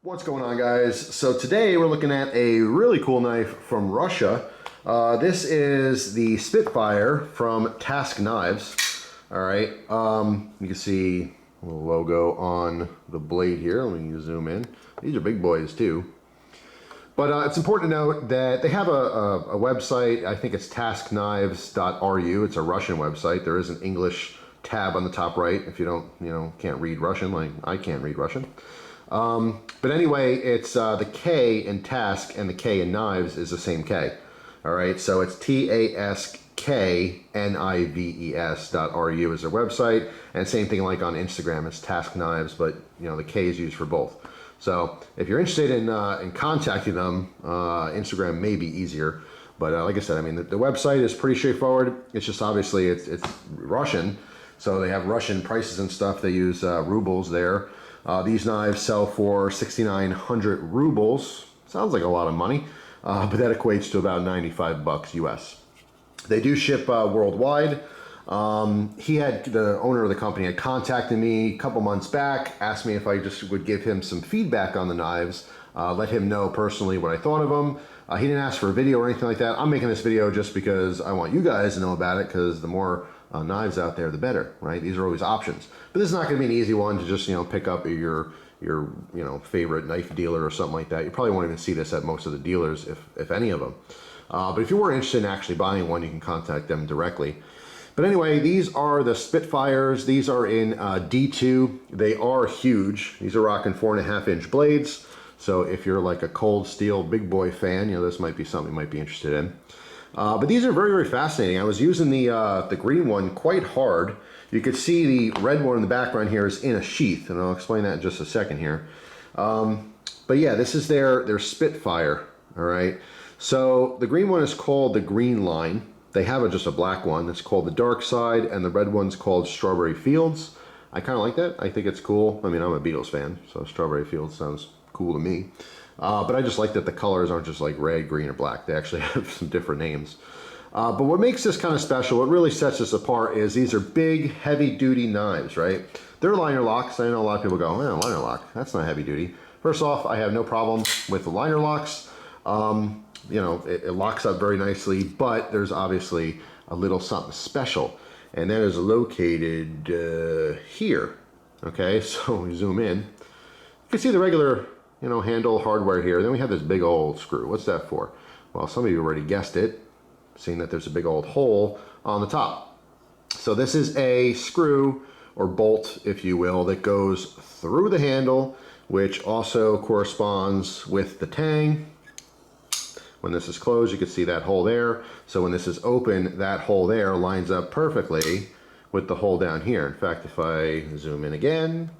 What's going on, guys? So today we're looking at a really cool knife from Russia. This is the Spitfire from Task Knives. All right, you can see a little logo on the blade here. Let me zoom in. These are big boys too. But it's important to note that they have a website. I think it's taskknives.ru. It's a Russian website. There is an English tab on the top right if you don't, can't read Russian, like I can't read Russian. But anyway, it's the K in task and the K in knives is the same K. All right, so it's taskknives.ru is their website, and same thing like on Instagram, it's Task Knives, but the K is used for both. So if you're interested in contacting them, Instagram may be easier. But like I said, I mean the website is pretty straightforward. It's just obviously it's Russian, so they have Russian prices and stuff. They use rubles there. These knives sell for 6,900 rubles. Sounds like a lot of money, but that equates to about 95 bucks US. They do ship worldwide. The owner of the company had contacted me a couple months back, asked me if I just would give him some feedback on the knives, let him know personally what I thought of them. He didn't ask for a video or anything like that. I'm making this video just because I want you guys to know about it, because the more knives out there, the better, right? These are always options. But this is not going to be an easy one to just, pick up at your favorite knife dealer or something like that. You probably won't even see this at most of the dealers, if any of them. But if you were interested in actually buying one, you can contact them directly. But anyway, these are the Spitfires. These are in D2. They are huge. These are rocking 4.5-inch blades. So if you're like a cold steel big boy fan, this might be something you might be interested in. But these are very, very fascinating. I was using the green one quite hard. You could see the red one in the background here is in a sheath, and I'll explain that in just a second here. But yeah, this is their Spitfire, all right? So the green one is called the Green Line. They have just a black one that's called the Dark Side, and the red one's called Strawberry Fields. I kind of like that. I think it's cool. I mean, I'm a Beatles fan, so Strawberry Fields sounds cool to me. But I just like that the colors aren't just like red, green, or black. They actually have some different names. But what makes this kind of special, what really sets this apart, is these are big, heavy-duty knives, right? They're liner locks. I know a lot of people go, liner lock, that's not heavy-duty. First off, I have no problem with the liner locks. It locks up very nicely, but there's obviously a little something special, and that is located here. Okay, so we zoom in. You can see the regular handle hardware here. Then we have this big old screw. What's that for? Well, some of you already guessed it, seeing that there's a big old hole on the top. So this is a screw or bolt, if you will, that goes through the handle, which also corresponds with the tang. When this is closed, you can see that hole there. So when this is open, that hole there lines up perfectly with the hole down here. In fact, if I zoom in again,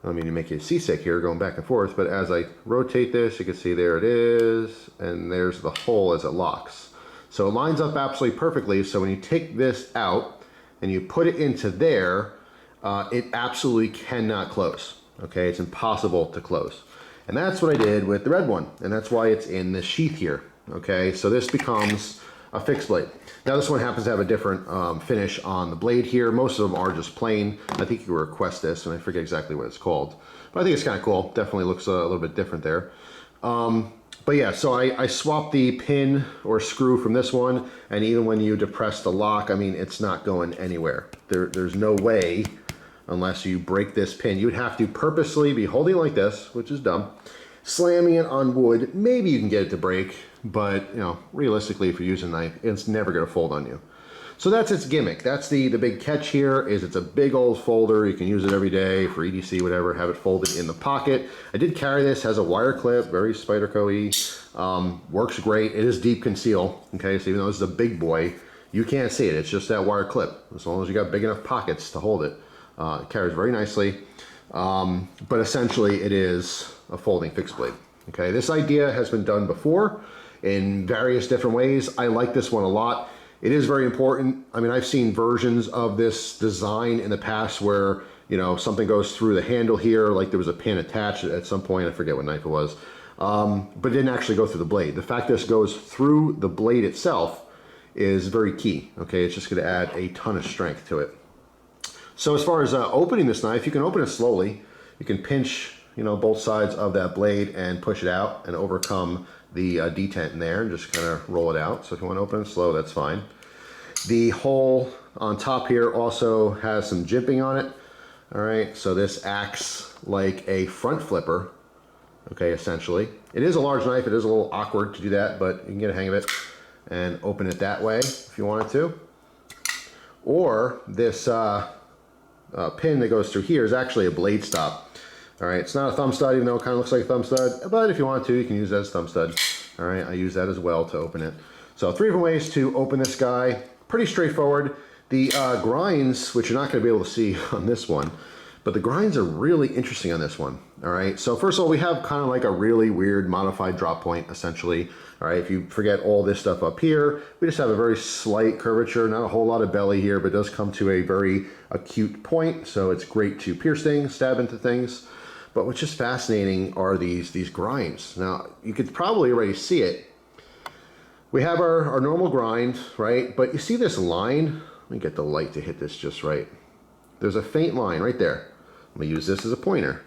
I don't mean to make you seasick here going back and forth, but as I rotate this, you can see there it is, and there's the hole as it locks. So it lines up absolutely perfectly. So when you take this out and you put it into there, it absolutely cannot close. Okay, it's impossible to close. And that's what I did with the red one, and that's why it's in the sheath here. Okay, so this becomes a fixed blade. Now this one happens to have a different finish on the blade here. Most of them are just plain. I think you can request this, and I forget exactly what it's called. But I think it's kind of cool. Definitely looks a little bit different there. But yeah, so I swapped the pin or screw from this one, and even when you depress the lock, I mean, it's not going anywhere. There's no way, unless you break this pin. You'd have to purposely be holding it like this, which is dumb, slamming it on wood. Maybe you can get it to break, but realistically, if you're using a knife, it's never going to fold on you. So that's its gimmick. That's the big catch here, is it's a big old folder. You can use it every day for EDC, whatever, have it folded in the pocket. I did carry this, has a wire clip, very Spyderco-y, works great. It is deep conceal, okay, so even though this is a big boy, you can't see it. It's just that wire clip, as long as you got big enough pockets to hold it. It carries very nicely, but essentially it is a folding fixed blade. Okay, this idea has been done before in various different ways. I like this one a lot. It is very important. I mean, I've seen versions of this design in the past where, something goes through the handle here, like there was a pin attached at some point. I forget what knife it was, but it didn't actually go through the blade. The fact this goes through the blade itself is very key. Okay, it's just going to add a ton of strength to it. So as far as opening this knife, you can open it slowly. You can pinch you know, both sides of that blade and push it out and overcome the detent in there and just kind of roll it out. So if you want to open it slow, that's fine. The hole on top here also has some jimping on it. All right, so this acts like a front flipper, okay, essentially. It is a large knife. It is a little awkward to do that, but you can get a hang of it and open it that way if you wanted to. Or this pin that goes through here is actually a blade stop. All right, it's not a thumb stud, even though it kind of looks like a thumb stud, but if you want to, you can use that as a thumb stud. All right, I use that as well to open it. So 3 different ways to open this guy. Pretty straightforward. The grinds, which you're not going to be able to see on this one, but the grinds are really interesting on this one. All right, so first of all, we have kind of like a really weird modified drop point, essentially. All right, if you forget all this stuff up here, we just have a very slight curvature, not a whole lot of belly here, but it does come to a very acute point, so it's great to pierce things, stab into things. But what's just fascinating are these grinds. Now, you could probably already see it. We have our normal grind, right? But you see this line? Let me get the light to hit this just right. There's a faint line right there. I'm gonna use this as a pointer.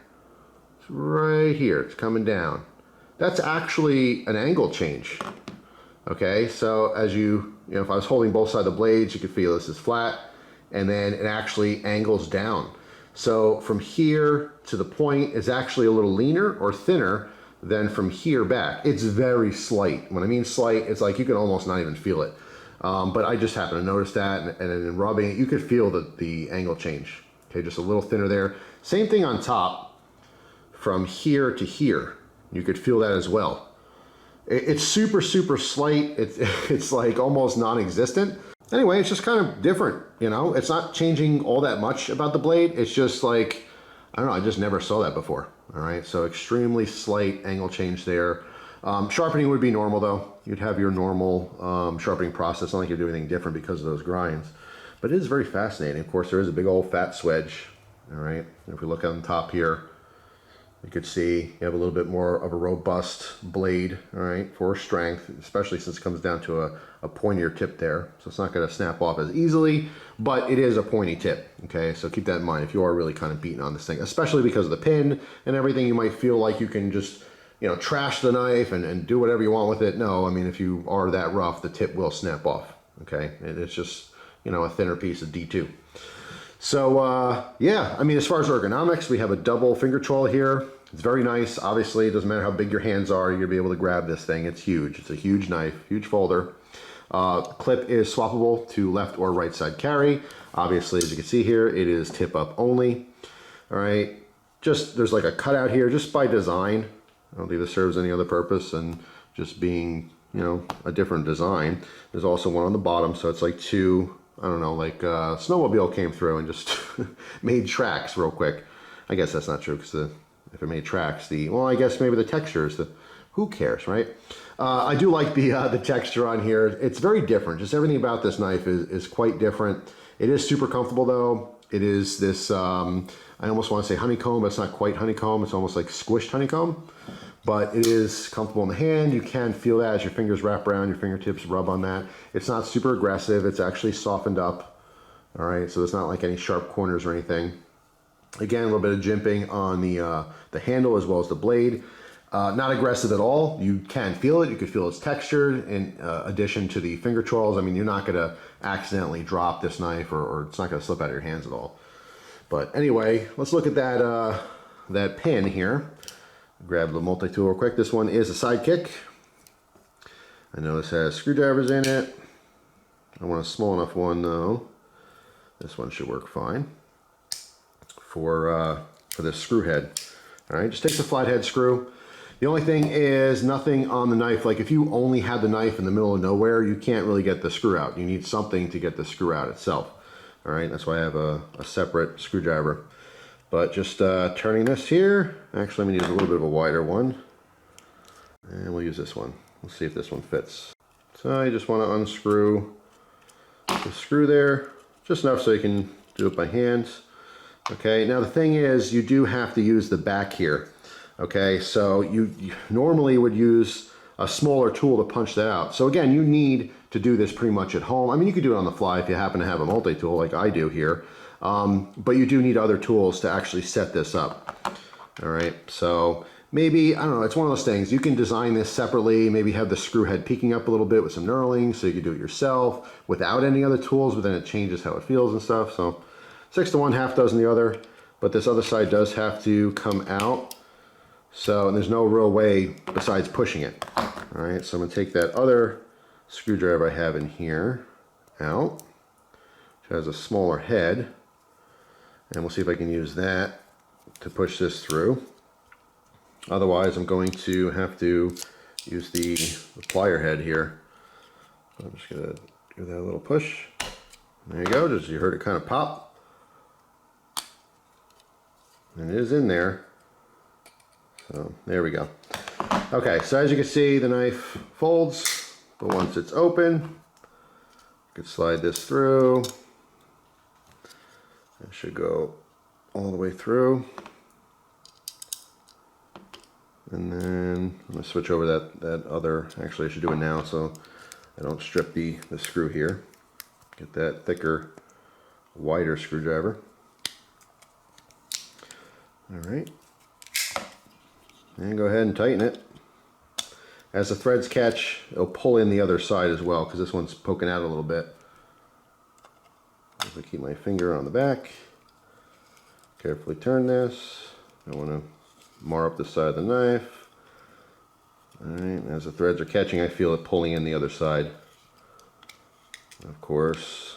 It's right here, it's coming down. That's actually an angle change. Okay, so as you know, if I was holding both sides of the blades, you could feel this is flat, and then it actually angles down. So from here to the point is actually a little leaner or thinner than from here back. It's very slight. When I mean slight, it's like you can almost not even feel it. But I just happened to notice that, and in rubbing it, you could feel the angle change. Okay, just a little thinner there. Same thing on top, from here to here. You could feel that as well. It's super, super slight. It's like almost non-existent. Anyway, it's just kind of different, you know? It's not changing all that much about the blade. It's just like, I don't know, I just never saw that before. All right, so extremely slight angle change there. Sharpening would be normal though. You'd have your normal sharpening process, not like you're doing anything different because of those grinds. But it is very fascinating. Of course, there is a big old fat swedge. All right, if we look on the top here, you could see you have a little bit more of a robust blade, all right, for strength, especially since it comes down to a pointier tip there. So it's not going to snap off as easily, but it is a pointy tip, okay? So keep that in mind if you are really kind of beating on this thing, especially because of the pin and everything. You might feel like you can just, you know, trash the knife and do whatever you want with it. No, I mean, if you are that rough, the tip will snap off, okay? And it's just, you know, a thinner piece of D2. So yeah, I mean, as far as ergonomics, we have a double finger choil here. It's very nice. Obviously, it doesn't matter how big your hands are, you're gonna be able to grab this thing. It's huge. It's a huge knife, huge folder. Clip is swappable to left or right side carry. Obviously, as you can see here, it is tip up only. All right, just there's like a cutout here just by design. I don't think this serves any other purpose and just being, you know, a different design. There's also one on the bottom, so it's like two, I don't know, like snowmobile came through and just made tracks real quick. I guess that's not true because if it made tracks, well, I guess maybe the textures, who cares, right? I do like the texture on here. It's very different. Just everything about this knife is quite different. It is super comfortable though. It is this, I almost want to say honeycomb, but it's not quite honeycomb. It's almost like squished honeycomb, but it is comfortable in the hand. You can feel that as your fingers wrap around, your fingertips rub on that. It's not super aggressive. It's actually softened up. All right, so it's not like any sharp corners or anything. Again, a little bit of jimping on the handle as well as the blade. Not aggressive at all. You can feel it. You can feel it's textured in addition to the finger choils. I mean, you're not going to accidentally drop this knife or it's not going to slip out of your hands at all. But anyway, let's look at that pin here. Grab the multi-tool real quick. This one is a sidekick. I know this has screwdrivers in it. I want a small enough one though. This one should work fine for this screw head. All right, just takes a flathead screw. The only thing is nothing on the knife. Like if you only had the knife in the middle of nowhere, you can't really get the screw out. You need something to get the screw out itself. All right, that's why I have a separate screwdriver. But just turning this here, actually I'm gonna use a little bit of a wider one. And we'll use this one. We'll see if this one fits. So I just wanna unscrew the screw there, just enough so you can do it by hand. Okay, now the thing is, you do have to use the back here. Okay, so you normally would use a smaller tool to punch that out. So again, you need to do this pretty much at home. I mean, you could do it on the fly if you happen to have a multi-tool like I do here, but you do need other tools to actually set this up. All right, so maybe, I don't know, it's one of those things. You can design this separately, maybe have the screw head peeking up a little bit with some knurling so you can do it yourself without any other tools, but then it changes how it feels and stuff. So 6 to 1, half dozen the other, but this other side does have to come out. So, and there's no real way besides pushing it. All right, so I'm gonna take that other screwdriver I have in here out, which has a smaller head, and we'll see if I can use that to push this through. Otherwise, I'm going to have to use the plier head here. I'm just gonna give that a little push. There you go, just you heard it kind of pop. And it is in there. So there we go. Okay, so as you can see, the knife folds, but once it's open, you can slide this through. It should go all the way through. And then I'm gonna switch over that other, actually I should do it now so I don't strip the screw here. Get that thicker, wider screwdriver. All right. And go ahead and tighten it. As the threads catch, it'll pull in the other side as well because this one's poking out a little bit. As I keep my finger on the back, carefully turn this. I want to mar up the side of the knife. All right, as the threads are catching, I feel it pulling in the other side. Of course,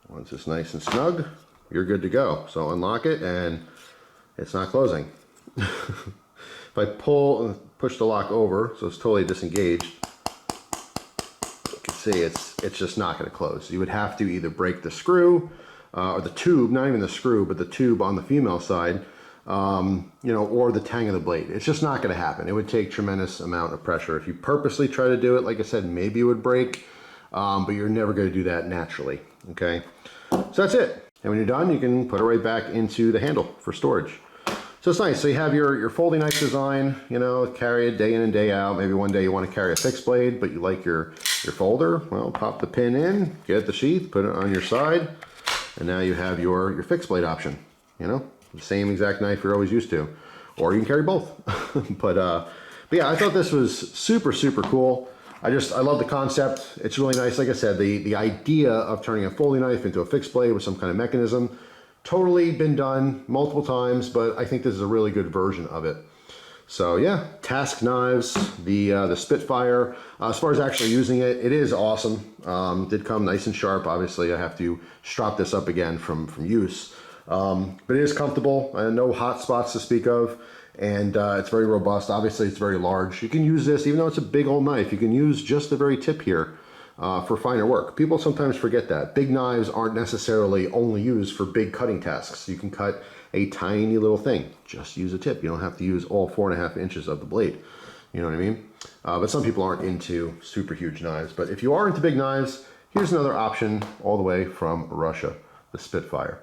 once it's nice and snug, you're good to go. So unlock it and it's not closing. If I push the lock over, so it's totally disengaged, you can see it's just not going to close. You would have to either break the screw or the tube, not even the screw, but the tube on the female side, you know, or the tang of the blade. It's just not going to happen. It would take tremendous amount of pressure. If you purposely try to do it, like I said, maybe it would break, but you're never going to do that naturally. Okay, so that's it. And when you're done, you can put it right back into the handle for storage. So it's nice. So you have your folding knife design, you know, carry it day in and day out. Maybe one day you want to carry a fixed blade, but you like your folder. Well, pop the pin in, get the sheath, put it on your side, and now you have your fixed blade option. You know, the same exact knife you're always used to, or you can carry both. but yeah, I thought this was super cool. I love the concept. It's really nice. Like I said, the idea of turning a folding knife into a fixed blade with some kind of mechanism. Totally been done multiple times, but I think this is a really good version of it. So yeah, Task Knives, the Spitfire. As far as actually using it, it is awesome. Did come nice and sharp. Obviously, I have to strap this up again from use. But it is comfortable. No hot spots to speak of. And it's very robust. Obviously, it's very large. You can use this, even though it's a big old knife, you can use just the very tip here. For finer work. People sometimes forget that. Big knives aren't necessarily only used for big cutting tasks. You can cut a tiny little thing. Just use a tip. You don't have to use all 4.5 inches of the blade. You know what I mean? But some people aren't into super huge knives. But if you are into big knives, here's another option all the way from Russia, the Spitfire.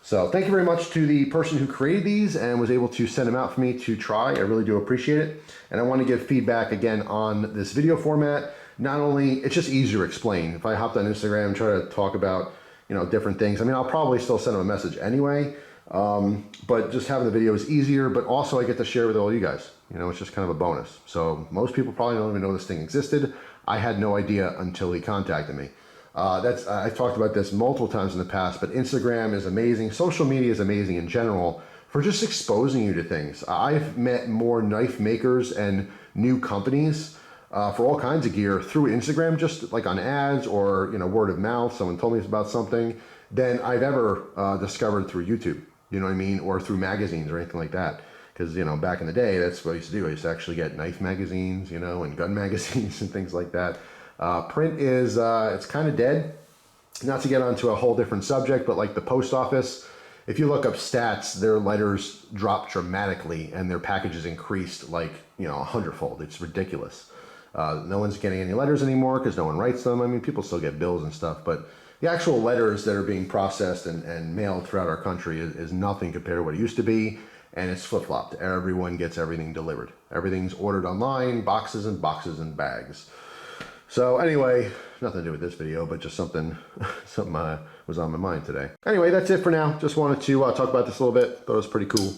So thank you very much to the person who created these and was able to send them out for me to try. I really do appreciate it. And I want to give feedback again on this video format. Not only, it's just easier to explain. If I hopped on Instagram and try to talk about, you know, different things, I mean, I'll probably still send them a message anyway, but just having the video is easier, but also I get to share with all you guys. You know, it's just kind of a bonus. So most people probably don't even know this thing existed. I had no idea until he contacted me. I've talked about this multiple times in the past, but Instagram is amazing. Social media is amazing in general for just exposing you to things. I've met more knife makers and new companies for all kinds of gear through Instagram, just like on ads or, you know, word of mouth. Someone told me about something than I've ever discovered through YouTube, you know what I mean? Or through magazines or anything like that. Because, you know, back in the day, that's what I used to do. I used to actually get knife magazines, you know, and gun magazines and things like that. Print is, it's kind of dead. Not to get onto a whole different subject, but like the post office, if you look up stats, their letters dropped dramatically and their packages increased like, you know, 100-fold. It's ridiculous. No one's getting any letters anymore because no one writes them. I mean, people still get bills and stuff, but the actual letters that are being processed and mailed throughout our country is nothing compared to what it used to be, and it's flip-flopped. Everyone gets everything delivered. Everything's ordered online, boxes and boxes and bags. So anyway, nothing to do with this video, but just something was on my mind today. Anyway, that's it for now. Just wanted to talk about this a little bit. Thought it was pretty cool.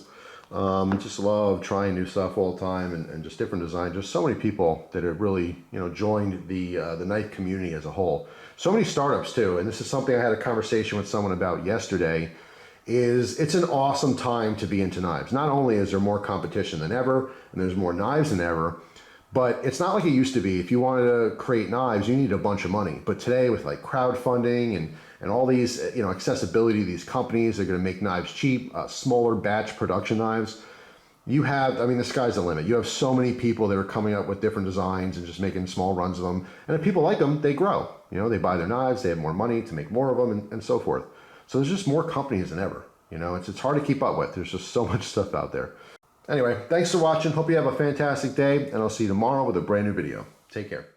Just love trying new stuff all the time and just different designs. There's so many people that have really, joined the knife community as a whole. So many startups too, and this is something I had a conversation with someone about yesterday. It's an awesome time to be into knives. Not only is there more competition than ever, and there's more knives than ever, but it's not like it used to be. If you wanted to create knives, you need a bunch of money. But today with like crowdfunding and all these, accessibility, these companies are going to make knives cheap, smaller batch production knives. You have, the sky's the limit. You have so many people that are coming up with different designs and just making small runs of them. And if people like them, they grow. They buy their knives, they have more money to make more of them and so forth. So there's just more companies than ever. It's hard to keep up with. There's just so much stuff out there. Anyway, thanks for watching. Hope you have a fantastic day, and I'll see you tomorrow with a brand new video. Take care.